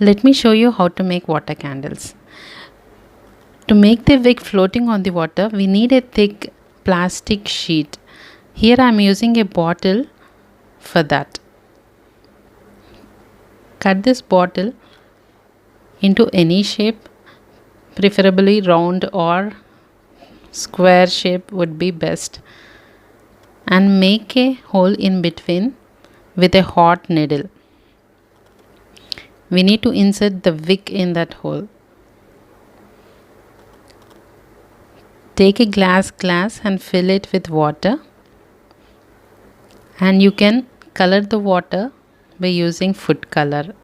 Let me show you how to make water candles. To make the wick floating on the water, we need a thick plastic sheet. Here I am using a bottle for that. Cut this bottle into any shape, preferably round or square shape would be best, and make a hole in between with a hot needle. We need to insert the wick in that hole. Take a glass and fill it with water, and you can color the water by using food color.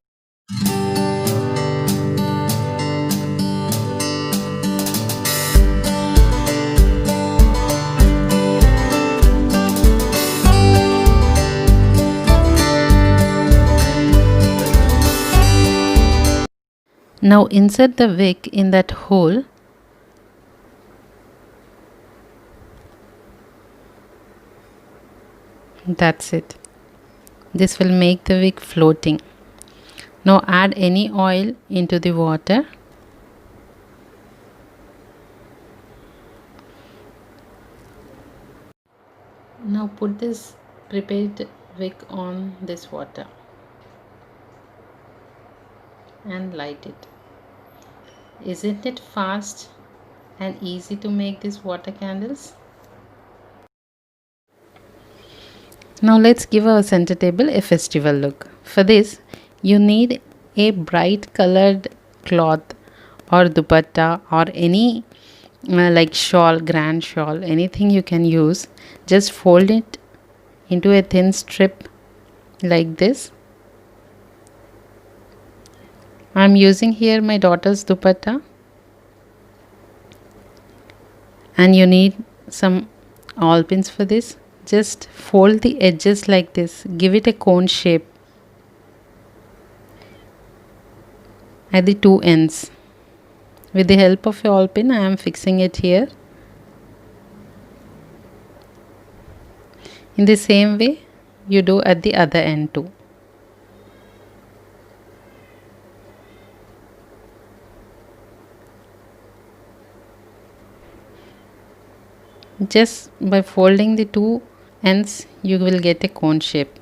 Now insert the wick in that hole. That's it. This will make the wick floating. Now add any oil into the water. Now put this prepared wick on this water and light it. Isn't it fast and easy to make these water candles? Now let's give our center table a festival look. For this, you need a bright colored cloth or dupatta or any like shawl, grand shawl, anything you can use. Just fold it into a thin strip like this. I am using here my daughter's dupatta, and you need some awl pins for this. Just fold the edges like this, give it a cone shape at the two ends. With the help of a awl pin, I am fixing it here. In the same way, you do at the other end too. Just by folding the two ends, you will get a cone shape,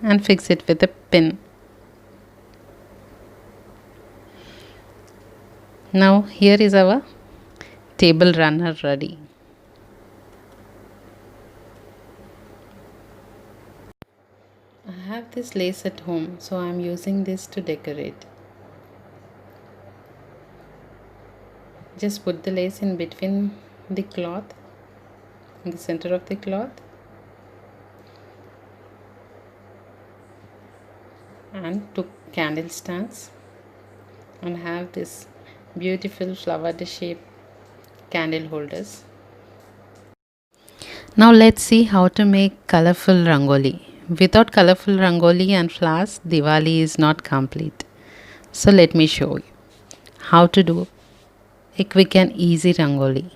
and fix it with a pin. Now here is our table runner ready. I have this lace at home, so I am using this to decorate. Just put the lace in between the cloth, in the center of the cloth, and took candle stands and have this beautiful flowered shape candle holders. Now let's see how to make colorful rangoli. Without colorful rangoli and flowers, Diwali is not complete. So let me show you how to do a quick and easy rangoli.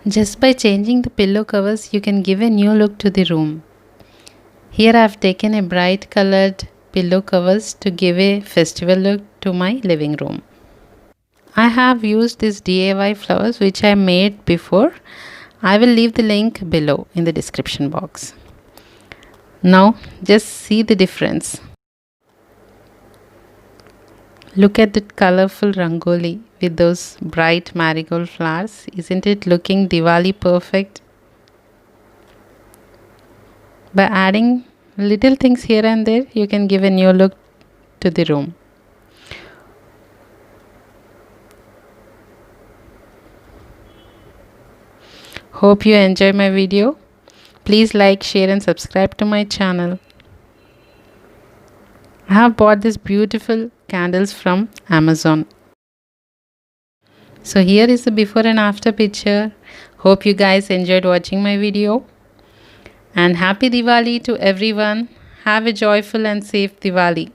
Just by changing the pillow covers, you can give a new look to the room. Here I have taken a bright colored pillow covers to give a festival look to my living room. I have used these DIY flowers which I made before. I will leave the link below in the description box. Now just see the difference. Look at that colorful Rangoli with those bright marigold flowers. Isn't it looking Diwali perfect? By adding little things here and there, you can give a new look to the room. Hope you enjoy my video. Please like, share and subscribe to my channel. I have bought these beautiful candles from Amazon. So here is the before and after picture. Hope you guys enjoyed watching my video. And happy Diwali to everyone. Have a joyful and safe Diwali.